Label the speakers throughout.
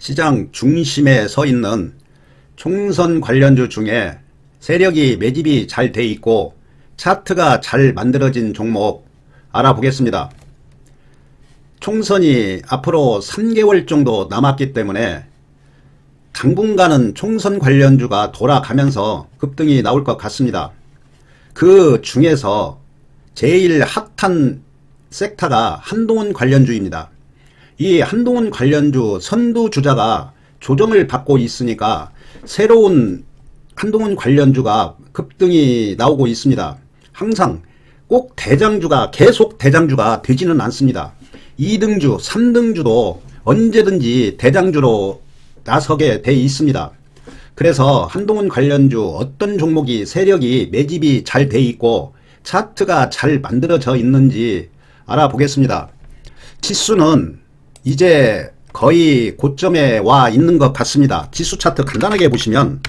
Speaker 1: 시장 중심에 서 있는 총선 관련주 중에 세력이 매집이 잘 돼 있고 차트가 잘 만들어진 종목 알아보겠습니다. 총선이 앞으로 3개월 정도 남았기 때문에 당분간은 총선 관련주가 돌아가면서 급등이 나올 것 같습니다. 그 중에서 제일 핫한 섹터가 한동훈 관련주입니다. 이 한동훈 관련주 선두주자가 조정을 받고 있으니까 새로운 한동훈 관련주가 급등이 나오고 있습니다. 항상 꼭 대장주가 계속 대장주가 되지는 않습니다. 2등주, 3등주도 언제든지 대장주로 나서게 돼 있습니다. 그래서 한동훈 관련주 어떤 종목이 세력이 매집이 잘 돼 있고 차트가 잘 만들어져 있는지 알아보겠습니다. 지수는 이제 거의 고점에 와 있는 것 같습니다. 지수 차트 간단하게 보시면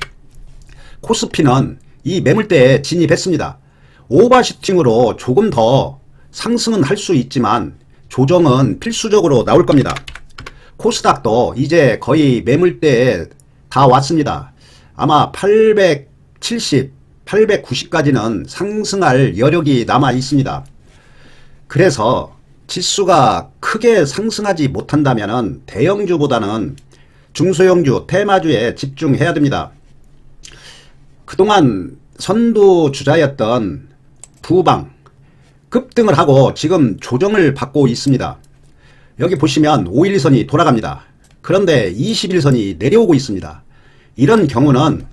Speaker 1: 코스피는 이 매물대에 진입했습니다. 오버슈팅으로 조금 더 상승은 할 수 있지만 조정은 필수적으로 나올 겁니다. 코스닥도 이제 거의 매물대에 다 왔습니다. 아마 870, 890까지는 상승할 여력이 남아 있습니다. 그래서 지수가 크게 상승하지 못한다면 대형주보다는 중소형주, 테마주에 집중해야 됩니다. 그동안 선두주자였던 부방 급등을 하고 지금 조정을 받고 있습니다. 여기 보시면 5일선이 돌아갑니다. 그런데 21선이 내려오고 있습니다. 이런 경우는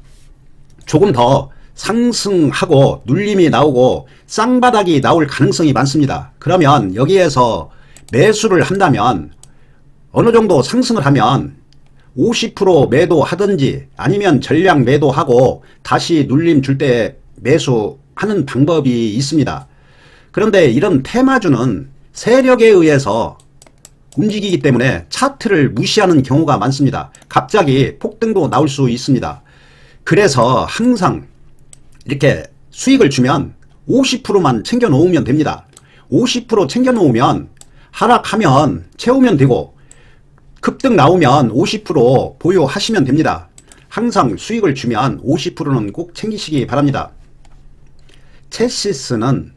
Speaker 1: 조금 더 상승하고 눌림이 나오고 쌍바닥이 나올 가능성이 많습니다. 그러면 여기에서 매수를 한다면 어느 정도 상승을 하면 50% 매도하든지 아니면 전량 매도하고 다시 눌림 줄 때 매수하는 방법이 있습니다. 그런데 이런 테마주는 세력에 의해서 움직이기 때문에 차트를 무시하는 경우가 많습니다. 갑자기 폭등도 나올 수 있습니다. 그래서 항상 이렇게 수익을 주면 50%만 챙겨 놓으면 됩니다. 50% 챙겨 놓으면 하락하면 채우면 되고 급등 나오면 50% 보유하시면 됩니다. 항상 수익을 주면 50%는 꼭 챙기시기 바랍니다. 체시스는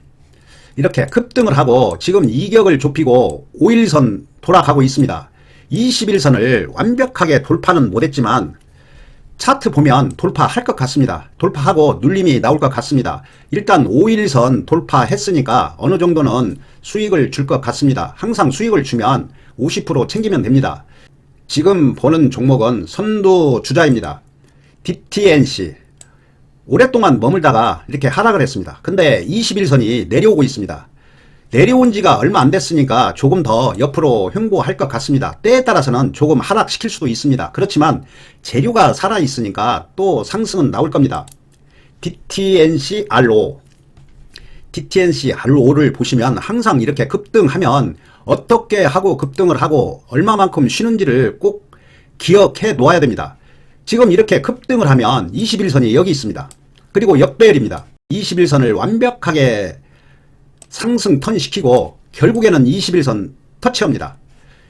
Speaker 1: 이렇게 급등을 하고 지금 이격을 좁히고 5일선 돌아가고 있습니다. 21선을 완벽하게 돌파는 못했지만 차트 보면 돌파할 것 같습니다. 돌파하고 눌림이 나올 것 같습니다. 일단 5일선 돌파했으니까 어느 정도는 수익을 줄 것 같습니다. 항상 수익을 주면 50% 챙기면 됩니다. 지금 보는 종목은 선두주자입니다. DTNC 오랫동안 머물다가 이렇게 하락을 했습니다. 근데 21선이 내려오고 있습니다. 내려온 지가 얼마 안 됐으니까 조금 더 옆으로 횡보할 것 같습니다. 때에 따라서는 조금 하락시킬 수도 있습니다. 그렇지만 재료가 살아있으니까 또 상승은 나올 겁니다. DTNC RO DTNC RO를 보시면 항상 이렇게 급등하면 어떻게 하고 급등을 하고 얼마만큼 쉬는지를 꼭 기억해 놓아야 됩니다. 지금 이렇게 급등을 하면 21선이 여기 있습니다. 그리고 역배열입니다. 21선을 완벽하게 상승 턴시키고 결국에는 21선 터치합니다.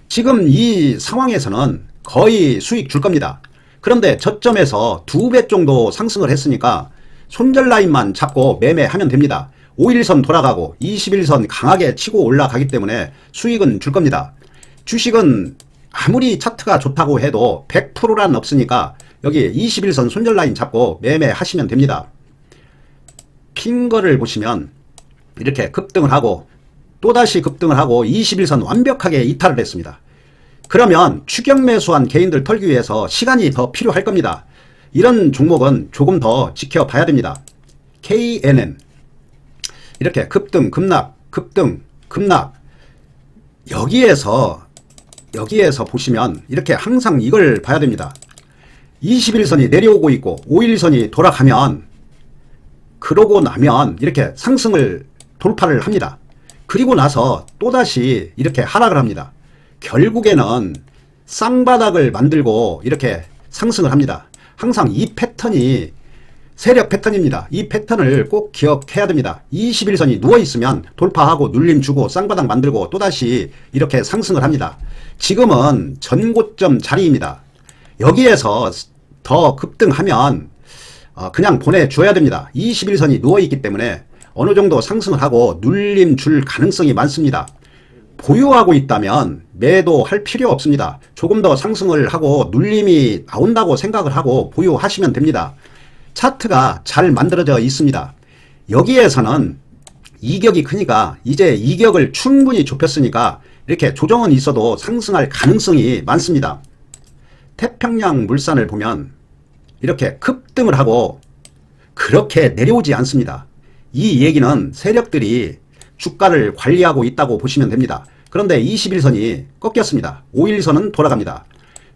Speaker 1: 지금 이 상황에서는 거의 수익 줄 겁니다. 그런데 저점에서 2배 정도 상승을 했으니까 손절 라인만 잡고 매매하면 됩니다. 5일선 돌아가고 21선 강하게 치고 올라가기 때문에 수익은 줄 겁니다. 주식은 아무리 차트가 좋다고 해도 100%란 없으니까 여기 21선 손절 라인 잡고 매매하시면 됩니다. 핑거를 보시면 이렇게 급등을 하고 또다시 급등을 하고 21선 완벽하게 이탈을 했습니다. 그러면 추격 매수한 개인들 털기 위해서 시간이 더 필요할 겁니다. 이런 종목은 조금 더 지켜봐야 됩니다. KNN 이렇게 급등 급락 급등 급락 여기에서 보시면 이렇게 항상 이걸 봐야 됩니다. 21선이 내려오고 있고 5일선이 돌아가면 그러고 나면 이렇게 상승을 돌파를 합니다. 그리고 나서 또다시 이렇게 하락을 합니다. 결국에는 쌍바닥을 만들고 이렇게 상승을 합니다. 항상 이 패턴이 세력 패턴입니다. 이 패턴을 꼭 기억해야 됩니다. 21선이 누워있으면 돌파하고 눌림 주고 쌍바닥 만들고 또다시 이렇게 상승을 합니다. 지금은 전고점 자리입니다. 여기에서 더 급등하면 그냥 보내줘야 됩니다. 21선이 누워있기 때문에 어느 정도 상승을 하고 눌림 줄 가능성이 많습니다. 보유하고 있다면 매도할 필요 없습니다. 조금 더 상승을 하고 눌림이 나온다고 생각을 하고 보유하시면 됩니다. 차트가 잘 만들어져 있습니다. 여기에서는 이격이 크니까 이제 이격을 충분히 좁혔으니까 이렇게 조정은 있어도 상승할 가능성이 많습니다. 태평양 물산을 보면 이렇게 급등을 하고 그렇게 내려오지 않습니다. 이 얘기는 세력들이 주가를 관리하고 있다고 보시면 됩니다. 그런데 21선이 꺾였습니다. 5일선은 돌아갑니다.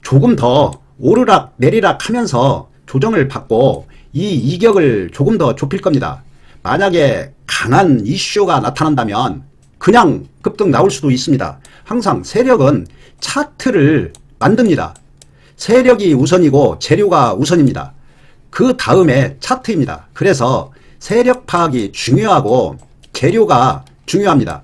Speaker 1: 조금 더 오르락 내리락 하면서 조정을 받고 이 이격을 조금 더 좁힐 겁니다. 만약에 강한 이슈가 나타난다면 그냥 급등 나올 수도 있습니다. 항상 세력은 차트를 만듭니다. 세력이 우선이고 재료가 우선입니다. 그 다음에 차트입니다. 그래서 세력 파악이 중요하고 재료가 중요합니다.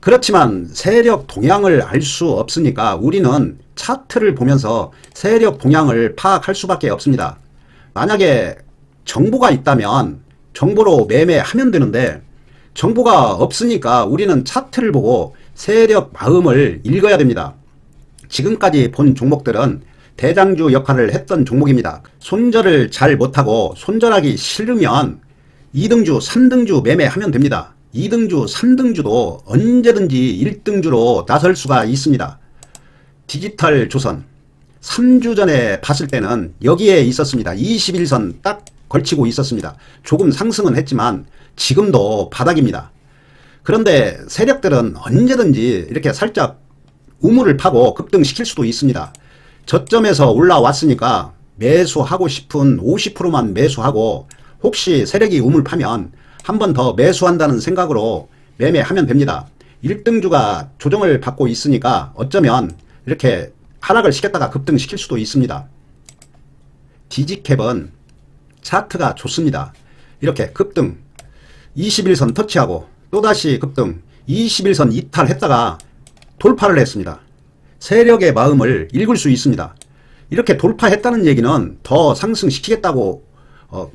Speaker 1: 그렇지만 세력 동향을 알 수 없으니까 우리는 차트를 보면서 세력 동향을 파악할 수밖에 없습니다. 만약에 정보가 있다면 정보로 매매하면 되는데 정보가 없으니까 우리는 차트를 보고 세력 마음을 읽어야 됩니다. 지금까지 본 종목들은 대장주 역할을 했던 종목입니다. 손절을 잘 못하고 손절하기 싫으면 2등주, 3등주 매매하면 됩니다. 2등주, 3등주도 언제든지 1등주로 나설 수가 있습니다. 디지털 조선 3주 전에 봤을 때는 여기에 있었습니다. 21선 딱 걸치고 있었습니다. 조금 상승은 했지만 지금도 바닥입니다. 그런데 세력들은 언제든지 이렇게 살짝 우물을 파고 급등시킬 수도 있습니다. 저점에서 올라왔으니까 매수하고 싶은 50%만 매수하고 혹시 세력이 우물 파면 한 번 더 매수한다는 생각으로 매매하면 됩니다. 1등주가 조정을 받고 있으니까 어쩌면 이렇게 하락을 시켰다가 급등시킬 수도 있습니다. 디지캡은 차트가 좋습니다. 이렇게 급등 21선 터치하고 또다시 급등 21선 이탈했다가 돌파를 했습니다. 세력의 마음을 읽을 수 있습니다. 이렇게 돌파했다는 얘기는 더 상승시키겠다고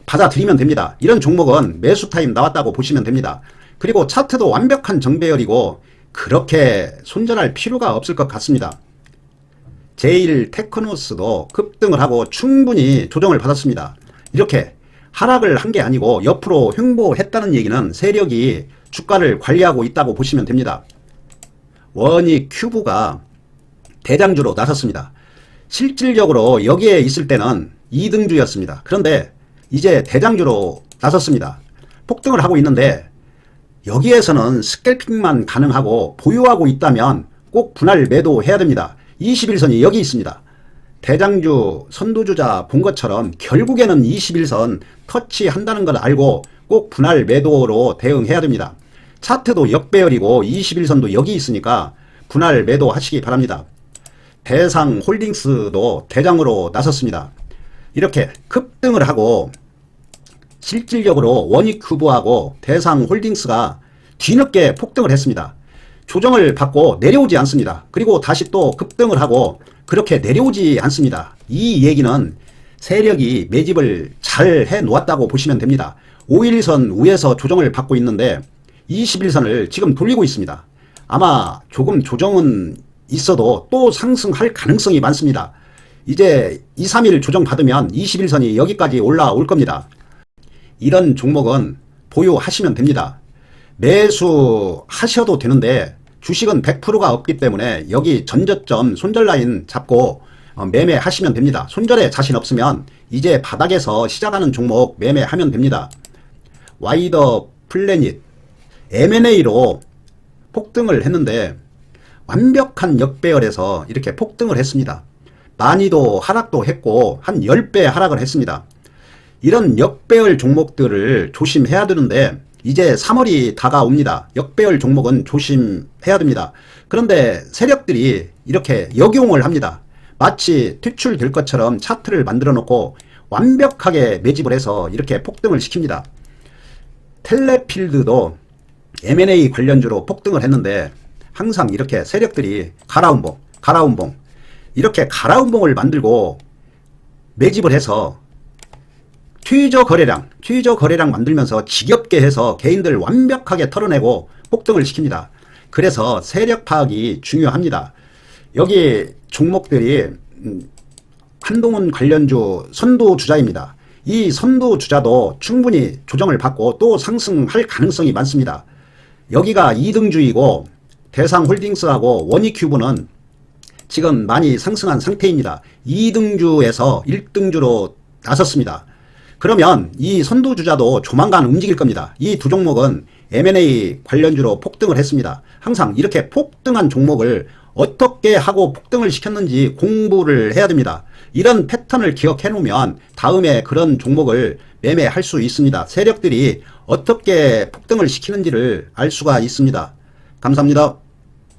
Speaker 1: 받아들이면 됩니다. 이런 종목은 매수 타임 나왔다고 보시면 됩니다. 그리고 차트도 완벽한 정배열이고 그렇게 손절할 필요가 없을 것 같습니다. 제일테크노스도 급등을 하고 충분히 조정을 받았습니다. 이렇게 하락을 한 게 아니고 옆으로 횡보했다는 얘기는 세력이 주가를 관리하고 있다고 보시면 됩니다. 원익큐브가 대장주로 나섰습니다. 실질적으로 여기에 있을 때는 2등주였습니다. 그런데 이제 대장주로 나섰습니다. 폭등을 하고 있는데 여기에서는 스캘핑만 가능하고 보유하고 있다면 꼭 분할 매도해야 됩니다. 21선이 여기 있습니다. 대장주 선두주자 본 것처럼 결국에는 21선 터치한다는 걸 알고 꼭 분할 매도로 대응해야 됩니다. 차트도 역배열이고 21선도 여기 있으니까 분할 매도 하시기 바랍니다. 대상홀딩스도 대장으로 나섰습니다. 이렇게 급등을 하고 실질적으로 원익큐브하고 대상홀딩스가 뒤늦게 폭등을 했습니다. 조정을 받고 내려오지 않습니다. 그리고 다시 또 급등을 하고 그렇게 내려오지 않습니다. 이 얘기는 세력이 매집을 잘 해놓았다고 보시면 됩니다. 5일선 위에서 조정을 받고 있는데 21선을 지금 돌리고 있습니다. 아마 조금 조정은 있어도 또 상승할 가능성이 많습니다. 이제 2, 3일 조정 받으면 21선이 여기까지 올라올 겁니다. 이런 종목은 보유하시면 됩니다. 매수하셔도 되는데 주식은 100%가 없기 때문에 여기 전저점 손절 라인 잡고 매매하시면 됩니다. 손절에 자신 없으면 이제 바닥에서 시작하는 종목 매매하면 됩니다. 와이더 플래닛 M&A로 폭등을 했는데 완벽한 역배열에서 이렇게 폭등을 했습니다. 많이도 하락도 했고 한 10배 하락을 했습니다. 이런 역배열 종목들을 조심해야 되는데 이제 3월이 다가옵니다. 역배열 종목은 조심해야 됩니다. 그런데 세력들이 이렇게 역용을 합니다. 마치 퇴출될 것처럼 차트를 만들어 놓고 완벽하게 매집을 해서 이렇게 폭등을 시킵니다. 텔레필드도 M&A 관련주로 폭등을 했는데 항상 이렇게 세력들이 가라운봉 이렇게 가라운봉을 만들고 매집을 해서 최저 거래량 만들면서 지겹게 해서 개인들 완벽하게 털어내고 폭등을 시킵니다. 그래서 세력 파악이 중요합니다. 여기 종목들이 한동훈 관련주 선도주자입니다. 이 선도주자도 충분히 조정을 받고 또 상승할 가능성이 많습니다. 여기가 2등주이고 대상홀딩스하고 원익큐브는 지금 많이 상승한 상태입니다. 2등주에서 1등주로 나섰습니다. 그러면 이 선도주자도 조만간 움직일 겁니다. 이 두 종목은 M&A 관련주로 폭등을 했습니다. 항상 이렇게 폭등한 종목을 어떻게 하고 폭등을 시켰는지 공부를 해야 됩니다. 이런 패턴을 기억해 놓으면 다음에 그런 종목을 매매할 수 있습니다. 세력들이 어떻게 폭등을 시키는지를 알 수가 있습니다. 감사합니다.